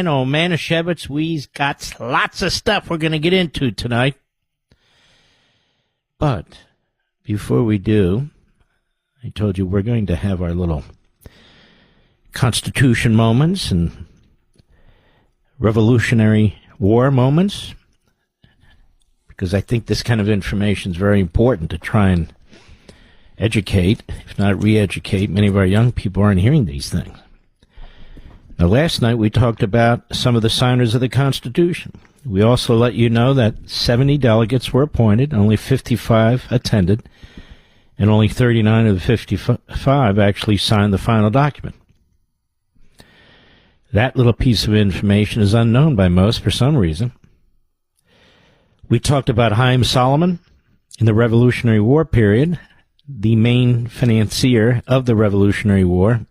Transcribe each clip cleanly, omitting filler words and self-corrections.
man, oh Manischewitz, we've got lots of stuff we're going to get into tonight. But before we do, I told you we're going to have our little Constitution moments and Revolutionary War moments, because I think this kind of information is very important to try and educate, if not re-educate. Many of our young people aren't hearing these things. Now, last night we talked about some of the signers of the Constitution. We also let you know that 70 delegates were appointed, only 55 attended, and only 39 of the 55 actually signed the final document. That little piece of information is unknown by most for some reason. We talked about Haym Salomon in the Revolutionary War period, the main financier of the Revolutionary War,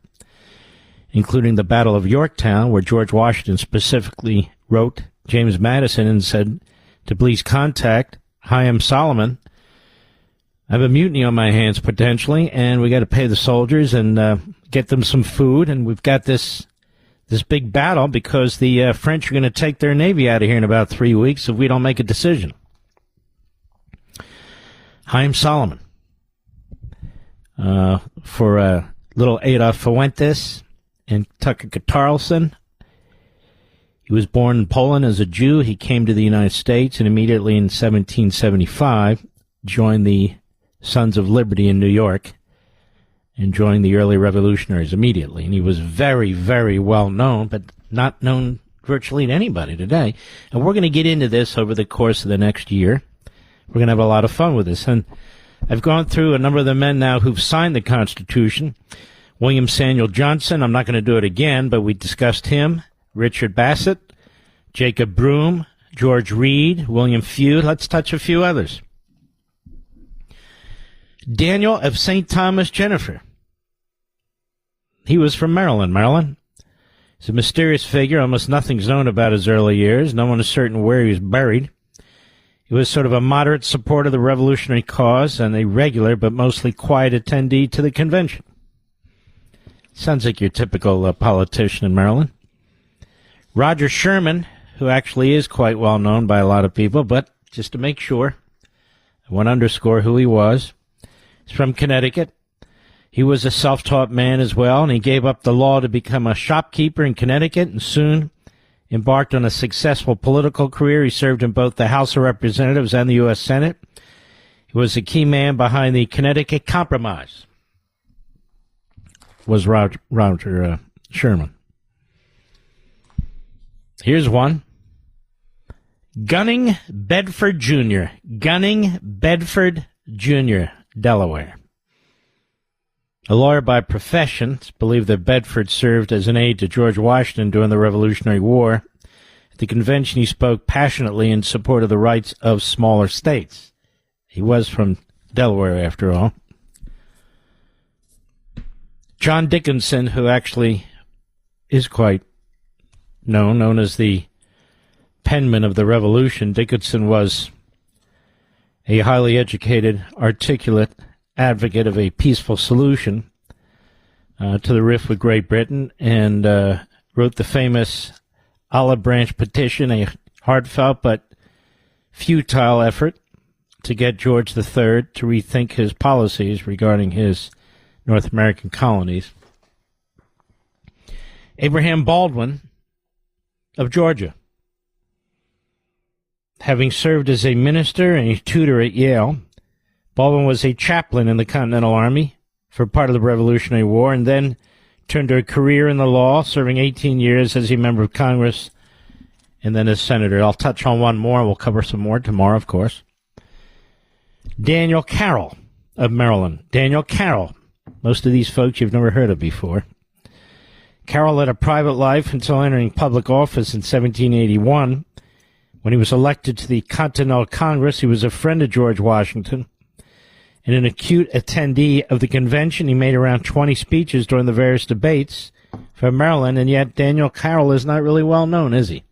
including the Battle of Yorktown, where George Washington specifically wrote James Madison and said to please contact Haym Salomon. I have a mutiny on my hands, potentially, and we got to pay the soldiers and get them some food, and we've got this big battle because the French are going to take their navy out of here in about 3 weeks if we don't make a decision. Haym Salomon. For little Adolf Fuentes and Tucker Carlson. He was born in Poland as a Jew. He came to the United States and immediately in 1775 joined the Sons of Liberty in New York and joined the early revolutionaries immediately. And he was very, very well known, but not known virtually to anybody today. And we're going to get into this over the course of the next year. We're going to have a lot of fun with this. And I've gone through a number of the men now who've signed the Constitution. William Samuel Johnson, I'm not going to do it again, but we discussed him. Richard Bassett, Jacob Broom, George Reed, William Feud. Let's touch a few others. Daniel of St. Thomas Jenifer. He was from Maryland. He's a mysterious figure. Almost nothing's known about his early years. No one is certain where he was buried. He was sort of a moderate supporter of the revolutionary cause and a regular but mostly quiet attendee to the convention. Sounds like your typical politician in Maryland. Roger Sherman, who actually is quite well known by a lot of people, but just to make sure, I want to underscore who he was. He's from Connecticut. He was a self-taught man as well, and he gave up the law to become a shopkeeper in Connecticut and soon embarked on a successful political career. He served in both the House of Representatives and the U.S. Senate. He was a key man behind the Connecticut Compromise, was Roger Sherman. Here's one. Gunning Bedford Jr. Gunning Bedford Jr., Delaware. A lawyer by profession, it's believed that Bedford served as an aide to George Washington during the Revolutionary War. At the convention, he spoke passionately in support of the rights of smaller states. He was from Delaware, after all. John Dickinson, who actually is quite known as the penman of the Revolution. Dickinson was a highly educated, articulate advocate of a peaceful solution to the rift with Great Britain, and wrote the famous Olive Branch Petition, a heartfelt but futile effort to get George III to rethink his policies regarding his North American colonies. Abraham Baldwin of Georgia. Having served as a minister and a tutor at Yale, Baldwin was a chaplain in the Continental Army for part of the Revolutionary War and then turned to a career in the law, serving 18 years as a member of Congress and then as senator. I'll touch on one more. We'll cover some more tomorrow, of course. Daniel Carroll of Maryland. Daniel Carroll. Most of these folks you've never heard of before. Carroll led a private life until entering public office in 1781. When he was elected to the Continental Congress, he was a friend of George Washington and an acute attendee of the convention. He made around 20 speeches during the various debates for Maryland, and yet Daniel Carroll is not really well known, is he?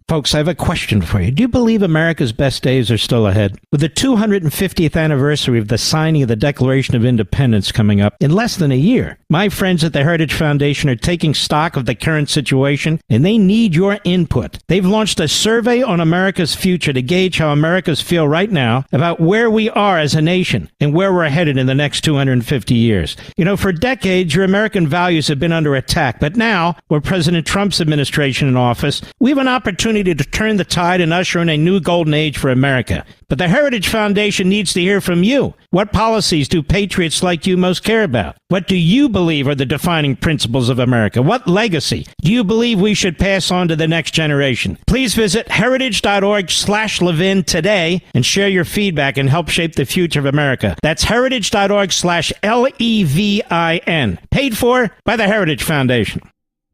Folks, I have a question for you. Do you believe America's best days are still ahead? With the 250th anniversary of the signing of the Declaration of Independence coming up in less than a year, my friends at the Heritage Foundation are taking stock of the current situation, and they need your input. They've launched a survey on America's future to gauge how Americans feel right now about where we are as a nation and where we're headed in the next 250 years. You know, for decades, your American values have been under attack, but now, with President Trump's administration in office, we have an opportunity to turn the tide and usher in a new golden age for America. But the Heritage Foundation needs to hear from you. What policies do patriots like you most care about? What do you believe are the defining principles of America? What legacy do you believe we should pass on to the next generation? Please visit heritage.org/Levin today and share your feedback and help shape the future of America. That's heritage.org/LEVIN. Paid for by the Heritage Foundation.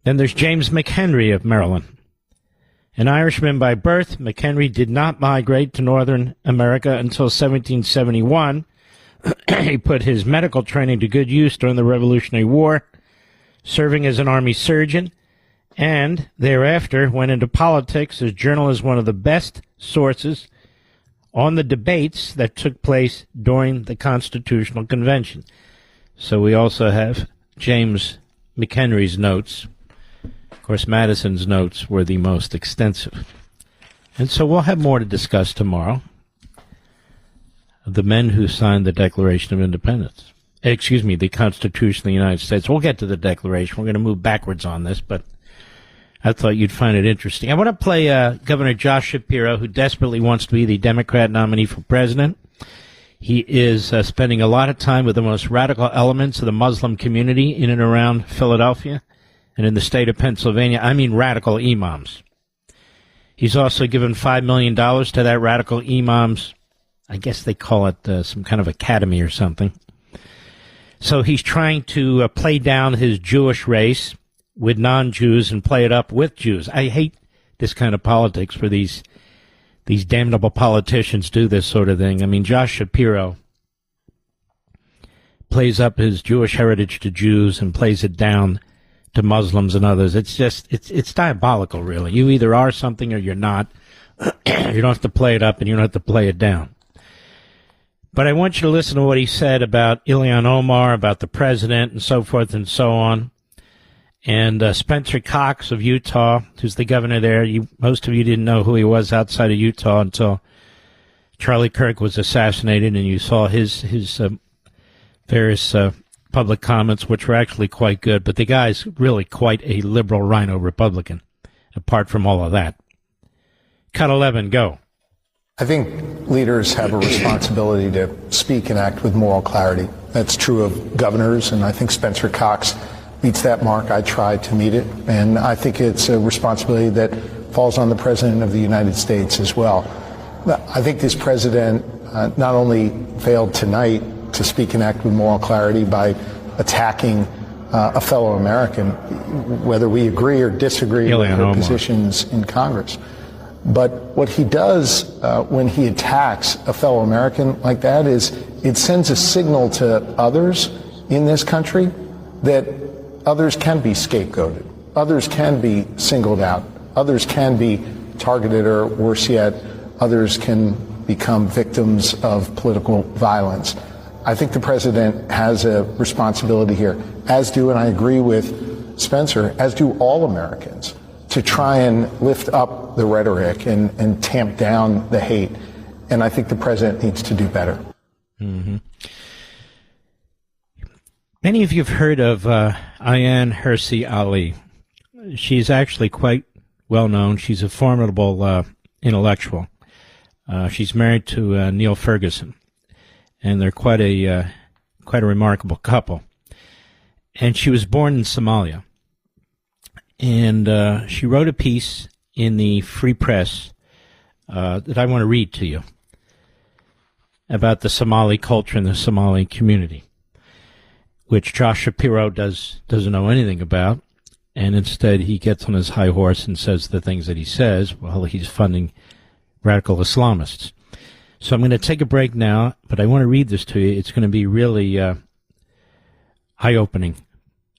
Then there's James McHenry of Maryland. An Irishman by birth, McHenry did not migrate to Northern America until 1771. He put his medical training to good use during the Revolutionary War, serving as an army surgeon, and thereafter went into politics. His journal is one of the best sources on the debates that took place during the Constitutional Convention. So we also have James McHenry's notes. Of course, Madison's notes were the most extensive. And so we'll have more to discuss tomorrow. The men who signed the Declaration of Independence. The Constitution of the United States. We'll get to the Declaration. We're going to move backwards on this, but I thought you'd find it interesting. I want to play Governor Josh Shapiro, who desperately wants to be the Democrat nominee for president. He is spending a lot of time with the most radical elements of the Muslim community in and around Philadelphia. And in the state of Pennsylvania, I mean radical imams. He's also given $5 million to that radical imams, I guess they call it some kind of academy or something. So he's trying to play down his Jewish race with non-Jews and play it up with Jews. I hate this kind of politics where these damnable politicians do this sort of thing. I mean, Josh Shapiro plays up his Jewish heritage to Jews and plays it down to Muslims and others. It's just, it's diabolical, really. You either are something or you're not. You don't have to play it up and you don't have to play it down. But I want you to listen to what he said about Ilhan Omar, about the president, and so forth and so on. And Spencer Cox of Utah, who's the governor there. Most of you didn't know who he was outside of Utah until Charlie Kirk was assassinated, and you saw his various public comments, which were actually quite good, but the guy's really quite a liberal rhino Republican, apart from all of that. Cut 11, go. I think leaders have a responsibility to speak and act with moral clarity. That's true of governors, and I think Spencer Cox meets that mark. I try to meet it, and I think it's a responsibility that falls on the President of the United States as well. I think this president not only failed tonight to speak and act with moral clarity by attacking a fellow American, whether we agree or disagree with her positions in Congress. But what he does when he attacks a fellow American like that is it sends a signal to others in this country that others can be scapegoated, others can be singled out, others can be targeted, or worse yet, others can become victims of political violence. I think the president has a responsibility here, as do, and I agree with Spencer, as do all Americans, to try and lift up the rhetoric and tamp down the hate. And I think the president needs to do better. Mm-hmm. Many of you have heard of Ayaan Hirsi Ali. She's actually quite well known. She's a formidable intellectual. She's married to Neil Ferguson, and they're quite a remarkable couple. And she was born in Somalia. And she wrote a piece in the Free Press that I want to read to you about the Somali culture and the Somali community, which Josh Shapiro doesn't know anything about. And instead he gets on his high horse and says the things that he says while he's funding radical Islamists. So I'm going to take a break now, but I want to read this to you. It's going to be really eye-opening,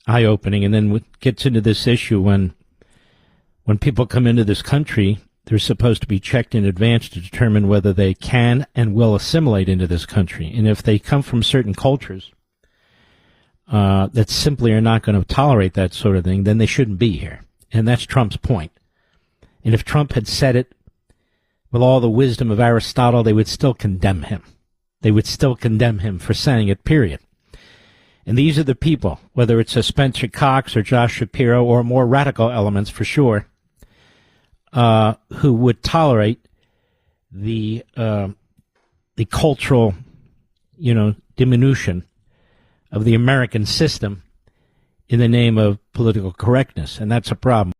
and then what gets into this issue when people come into this country They're supposed to be checked in advance to determine whether they can and will assimilate into this country. And if they come from certain cultures that simply are not going to tolerate that sort of thing, then they shouldn't be here. And that's Trump's point. And if Trump had said it with all the wisdom of Aristotle, they would still condemn him. They would still condemn him for saying it, period. And these are the people, whether it's a Spencer Cox or Josh Shapiro or more radical elements for sure, who would tolerate the cultural, diminution of the American system in the name of political correctness. And that's a problem.